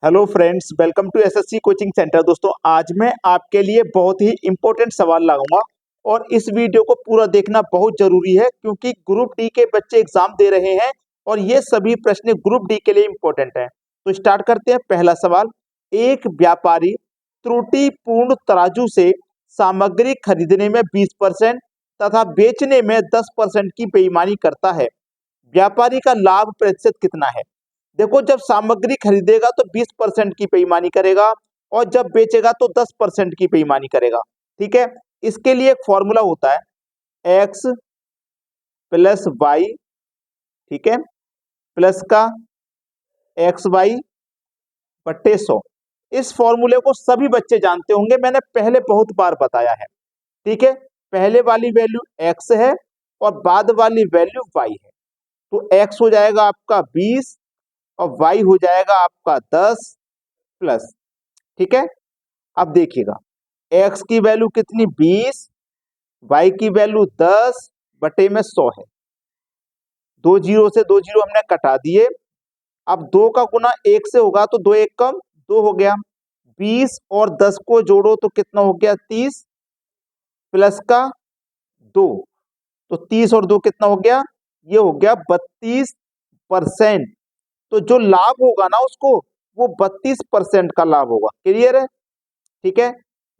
Hello friends, welcome to SSC coaching centre. दोस्तों, आज मैं आपके लिए बहुत ही इंपॉर्टेंट सवाल लाऊंगा और इस वीडियो को पूरा देखना बहुत जरूरी है क्योंकि ग्रुप डी के बच्चे एग्जाम दे रहे हैं और ये सभी प्रश्न ग्रुप डी के लिए इंपॉर्टेंट हैं। तो स्टार्ट करते हैं। पहला सवाल, एक व्यापारी त्रुटिपूर्ण तराजू से सामग्री खरीदने में 20% तथा बेचने में 10% की बेईमानी करता है। व्यापारी का लाभ प्रतिशत कितना है? देखो, जब सामग्री खरीदेगा तो 20% की बेईमानी करेगा और जब बेचेगा तो 10% की बेईमानी करेगा। ठीक है, इसके लिए एक फॉर्मूला होता है एक्स प्लस वाई। ठीक है, प्लस का एक्स वाई बट्टे 100। इस फॉर्मूले को सभी बच्चे जानते होंगे, मैंने पहले बहुत बार बताया है। ठीक है, पहले वाली वैल्यू एक्स है और बाद वाली वैल्यू वाई है। तो एक्स हो जाएगा आपका 20 और y हो जाएगा आपका 10 प्लस। ठीक है, अब देखिएगा, x की वैल्यू कितनी 20, y की वैल्यू 10 बटे में 100 है। दो जीरो से दो जीरो हमने कटा दिए। अब 2 का गुना 1 से होगा तो 2 1 कम 2 हो गया। 20 और 10 को जोड़ो तो कितना हो गया 30 प्लस का 2, तो 30 और 2 कितना हो गया, ये हो गया 32%। तो जो लाभ होगा ना उसको, वो 32% का लाभ होगा। क्लियर है? ठीक है,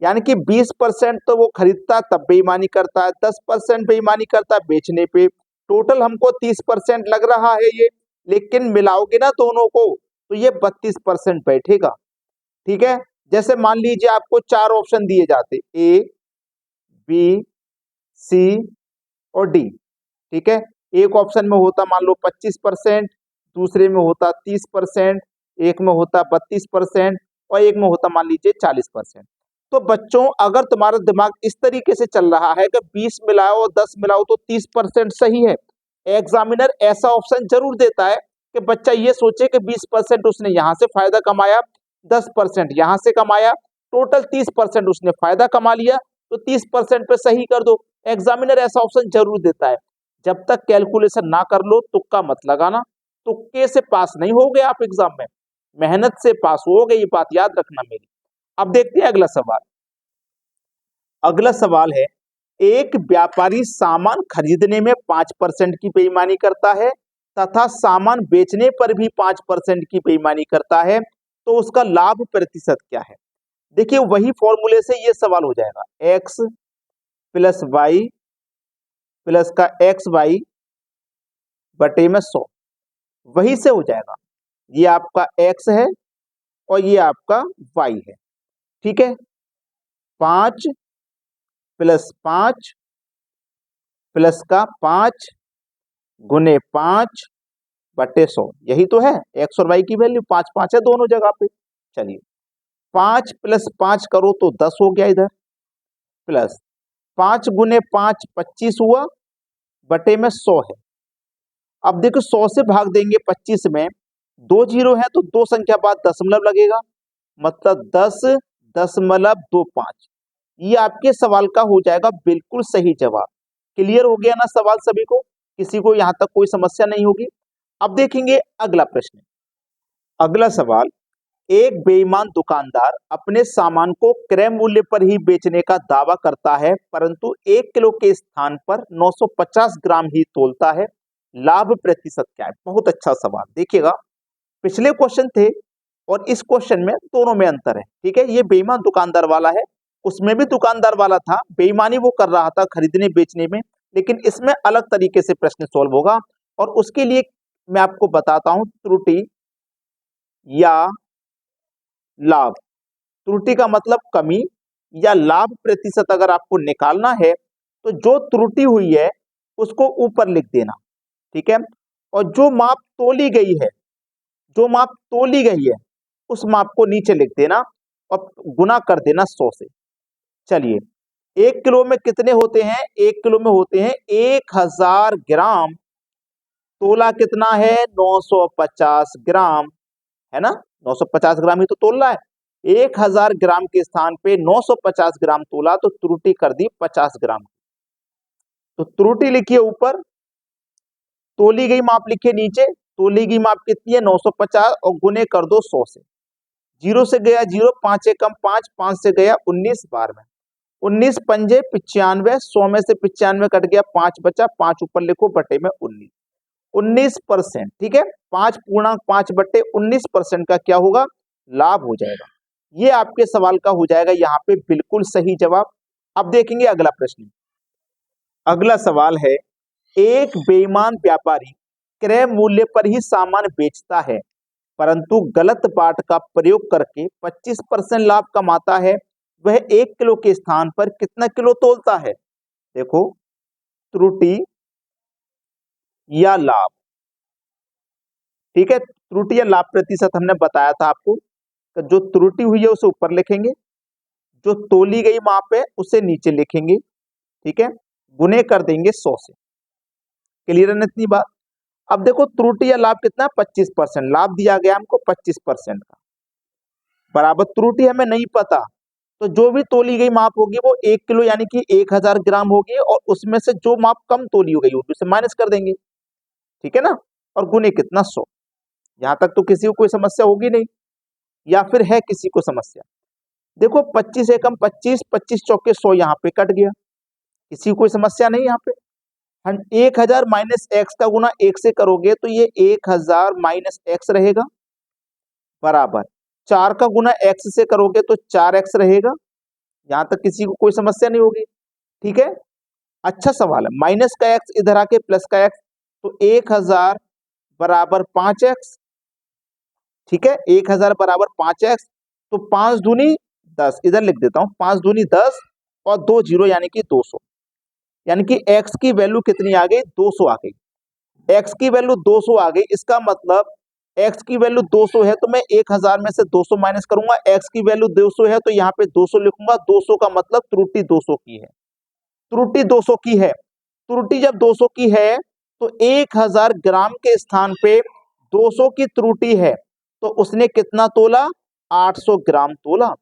यानी कि 20% तो वो खरीदता तब बेईमानी करता है, 10% बेईमानी करता है बेचने पे। टोटल हमको 30% लग रहा है ये, लेकिन मिलाओगे ना दोनों को तो ये 32% बैठेगा। ठीक है, जैसे मान लीजिए आपको 4 ऑप्शन दिए जाते, ए बी सी और डी। ठीक है, एक ऑप्शन में होता मान लो 25%, दूसरे में होता 30%, एक में होता 32% और एक में होता मान लीजिए 40%। तो बच्चों, अगर तुम्हारा दिमाग इस तरीके से चल रहा है कि 20 मिलाओ 10 मिलाओ तो 30% सही है, एग्जामिनर ऐसा ऑप्शन जरूर देता है कि बच्चा ये सोचे कि 20% उसने यहाँ से फायदा कमाया, 10% यहाँ से कमाया, टोटल 30% उसने फायदा कमा लिया, तो 30% पे सही कर दो। एग्जामिनर ऐसा ऑप्शन जरूर देता है। जब तक कैलकुलेशन ना कर लो तुक्का मत लगाना। तुक्के से पास नहीं हो गए आप एग्जाम में, मेहनत से पास हो गए, ये बात याद रखना मेरी। अब देखते हैं अगला सवाल। अगला सवाल है, एक व्यापारी सामान खरीदने में 5% की बेईमानी करता है तथा सामान बेचने पर भी 5% की बेईमानी करता है, तो उसका लाभ प्रतिशत क्या है? देखिए, वही फॉर्मूले से ये सवाल हो जाएगा, एक्स प्लस वाई प्लस का एक्स वाई बटे में 100। वही से हो जाएगा, ये आपका x है और ये आपका y है। ठीक है, 5 प्लस 5 प्लस का 5 गुने 5 बटे 100, यही तो है। x और y की वैल्यू 5 5 है दोनों जगह पे। चलिए, 5 प्लस 5 करो तो 10 हो गया इधर, प्लस 5 गुने 5 25 हुआ बटे में 100 है। अब देखो, 100 से भाग देंगे 25 में, 2 जीरो है तो 2 संख्या बाद दशमलव लगेगा, मतलब 10.25। ये आपके सवाल का हो जाएगा बिल्कुल सही जवाब। क्लियर हो गया ना सवाल सभी को? किसी को यहां तक कोई समस्या नहीं होगी? अब देखेंगे अगला प्रश्न। अगला सवाल, एक बेईमान दुकानदार अपने सामान को क्रय मूल्य पर ही बेचने का दावा करता है, परंतु 1 किलो के स्थान पर 950 ग्राम ही तोलता है। लाभ प्रतिशत क्या है? बहुत अच्छा सवाल। देखिएगा, पिछले क्वेश्चन थे और इस क्वेश्चन में दोनों में अंतर है। ठीक है, ये बेईमान दुकानदार वाला है, उसमें भी दुकानदार वाला था, बेईमानी वो कर रहा था खरीदने बेचने में, लेकिन इसमें अलग तरीके से प्रश्न सॉल्व होगा। और उसके लिए मैं आपको बताता हूं, त्रुटि या लाभ। त्रुटि का मतलब कमी, या लाभ प्रतिशत अगर आपको निकालना है तो जो त्रुटि हुई है उसको ऊपर लिख देना। ठीक है, और जो माप तोली गई है, जो माप तोली गई है उस माप को नीचे लिख देना और गुना कर देना 100 से। चलिए, 1 किलो में कितने होते हैं? 1 किलो में होते हैं 1000 ग्राम। तोला कितना है? 950 ग्राम, है ना? 950 ग्राम ही तो तोल रहा है। 1000 ग्राम के स्थान पे 950 ग्राम तोला तो त्रुटि कर दी 50 ग्राम। तो त्रुटि लिखिए ऊपर, तोली गई माप लिखिए नीचे। तोली गई माप कितनी है? 950 और गुने कर दो 100 से। जीरो से गया जीरो, 5 एकम 5, 5 से गया 19 बार में, 19 पंजे 95, 100 में से 95 कट गया, 5 बचा, 5 ऊपर लिखो बटे में 19, 19%। ठीक है, 5/5/19% का क्या होगा, लाभ हो जाएगा। ये आपके सवाल का हो जाएगा यहाँ पे बिल्कुल सही जवाब। अब देखेंगे अगला प्रश्न। अगला सवाल है, एक बेईमान व्यापारी क्रय मूल्य पर ही सामान बेचता है परंतु गलत बाट का प्रयोग करके 25% लाभ कमाता है, वह 1 किलो के स्थान पर कितना किलो तोलता है। देखो, त्रुटि या लाभ, ठीक है, त्रुटि या लाभ प्रतिशत हमने बताया था आपको, तो जो त्रुटि हुई है उसे ऊपर लिखेंगे, जो तोली गई माप है उसे नीचे लिखेंगे, ठीक है, गुने कर देंगे 100 से। क्लियर है इतनी बात। अब देखो त्रुटि या लाभ कितना, 25%, लाभ दिया गया हमको 25% का, बराबर त्रुटि हमें नहीं पता, तो जो भी तोली गई माप होगी वो 1 किलो यानी कि 1000 ग्राम होगी, और उसमें से जो माप कम तोली गई होगी उसे माइनस कर देंगे, ठीक है ना, और गुने कितना 100। यहां तक तो किसी को कोई समस्या होगी नहीं, या फिर है किसी को समस्या। देखो 25 एकम 25, 25 चौके 100 यहाँ पे कट गया, किसी को कोई समस्या नहीं यहाँ पे। 1000 माइनस एक्स का गुना 1 से करोगे तो ये 1000 माइनस एक्स रहेगा, बराबर 4 का गुना एक्स से करोगे तो 4x रहेगा। यहां तक किसी को कोई समस्या नहीं होगी, ठीक है। अच्छा सवाल है, माइनस का एक्स इधर आके प्लस का एक्स, तो 1000 बराबर 5x, ठीक है, 1000 बराबर 5x, तो 5 दूनी 10, इधर लिख देता हूं, 5 दूनी 10 और 2 जीरो यानी कि 200, यानी कि x की वैल्यू कितनी आ गई, 200 आ गई। x की वैल्यू 200 आ गई, इसका मतलब x की वैल्यू 200 है तो मैं 1000 में से 200 माइनस करूंगा, x की वैल्यू 200 है तो यहाँ पे 200 लिखूंगा, 200 का मतलब त्रुटि 200 की है, त्रुटि 200 की है। त्रुटि जब 200 की है तो 1000 ग्राम के स्थान पे 200 की त्रुटि है, तो उसने कितना तोला, 800 ग्राम तोला।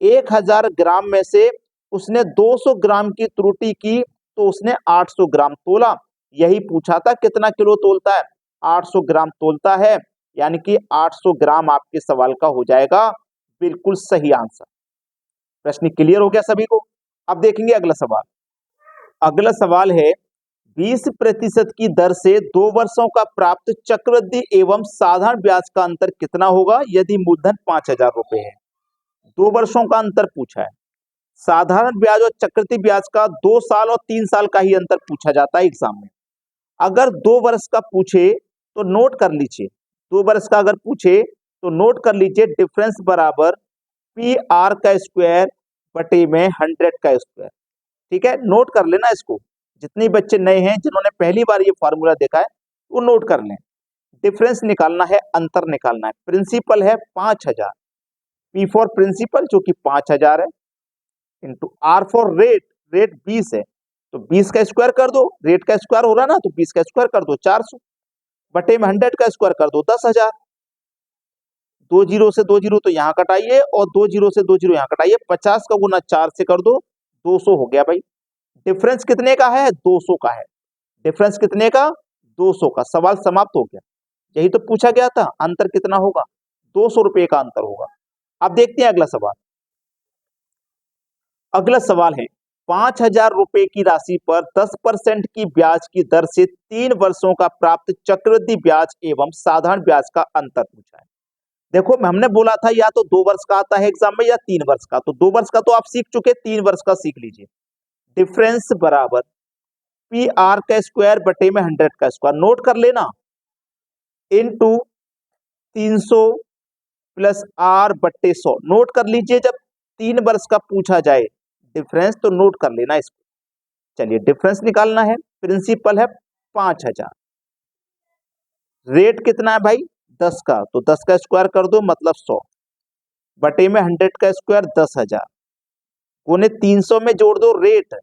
1000 ग्राम में से उसने 200 ग्राम की त्रुटि की तो उसने 800 ग्राम तोला। यही पूछा था कितना किलो तोलता है, 800 ग्राम तोलता है, यानी कि 800 ग्राम आपके सवाल का हो जाएगा बिल्कुल सही आंसर। प्रश्न क्लियर हो गया सभी को। अब देखेंगे अगला सवाल। अगला सवाल है, 20% की दर से 2 वर्षों का प्राप्त चक्रवृद्धि एवं साधारण ब्याज का अंतर कितना होगा यदि मूलधन 5000 रुपए है। 2 वर्षों का अंतर पूछा है, साधारण ब्याज और चक्रवृद्धि ब्याज का 2 साल और 3 साल का ही अंतर पूछा जाता है एग्जाम में। अगर 2 वर्ष का पूछे तो नोट कर लीजिए, 2 वर्ष का अगर पूछे तो नोट कर लीजिए, डिफरेंस बराबर पी आर का स्क्वायर बटे में 100 का स्क्वायर, ठीक है, नोट कर लेना इसको। जितने बच्चे नए हैं जिन्होंने पहली बार ये फॉर्मूला देखा है वो नोट कर लें। डिफरेंस निकालना है, अंतर निकालना है। प्रिंसिपल है 5000, पी फॉर प्रिंसिपल जो कि 5000 है, into R for rate, rate 20 है तो 20 का स्क्वायर कर दो, रेट का स्क्वायर हो रहा ना तो 20 का स्क्वायर कर दो 400, बटे में 100 का स्क्वायर कर दो 10,000। 2 जीरो से 2 जीरो तो यहाँ कटाइए और 2 जीरो से 2 जीरो यहाँ कटाइए, 50 का गुना 4 से कर दो, 200 हो गया भाई। डिफरेंस कितने का है, 200 का है। डिफरेंस कितने का, 200 का। सवाल समाप्त हो गया। यही तो पूछा गया था, अंतर कितना होगा, 200 रुपए का अंतर होगा। अब देखते हैं अगला सवाल। अगला सवाल है, 5000 रुपए की राशि पर 10% की ब्याज की दर से 3 वर्षों का प्राप्त चक्रवृद्धि ब्याज एवं साधारण ब्याज का अंतर पूछा है। देखो हमने बोला था या तो 2 वर्ष का आता है एग्जाम में या 3 वर्ष का, तो 2 वर्ष का तो आप सीख चुके, 3 वर्ष का सीख लीजिए। डिफरेंस बराबर पी आर का स्क्वायर बटे में 100 का स्क्वायर, नोट कर लेना, इनटू 300 प्लस आर बट्टे 100, नोट कर लीजिए। जब 3 वर्ष का पूछा जाए डिफरेंस तो नोट कर लेना इसको। चलिए डिफरेंस निकालना है, प्रिंसिपल है 5000, रेट कितना है भाई 10 का, तो 10 का स्क्वायर कर दो मतलब 100, बटे में 100 का स्क्वायर 10,000, कोने 300 में जोड़ दो रेट,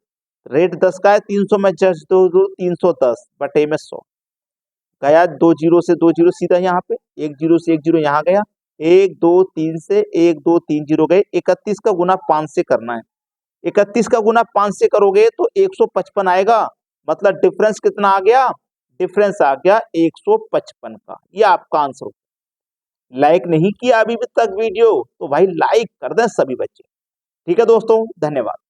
रेट 10 का है, 300 में जस्ट दो 310 बटे में 100, गया 2 जीरो से 2 जीरो सीधा यहाँ पे, 1 जीरो से 1 जीरो यहाँ गया, 1 2 3 से 1 2 3 जीरो गए, 31 का गुना 5 से करना है, 31 का गुना 5 से करोगे तो 155 आएगा, मतलब डिफरेंस कितना आ गया, डिफरेंस आ गया 155 का। ये आपका आंसर होगा। लाइक नहीं किया अभी तक वीडियो तो भाई लाइक कर दें सभी बच्चे। ठीक है दोस्तों, धन्यवाद।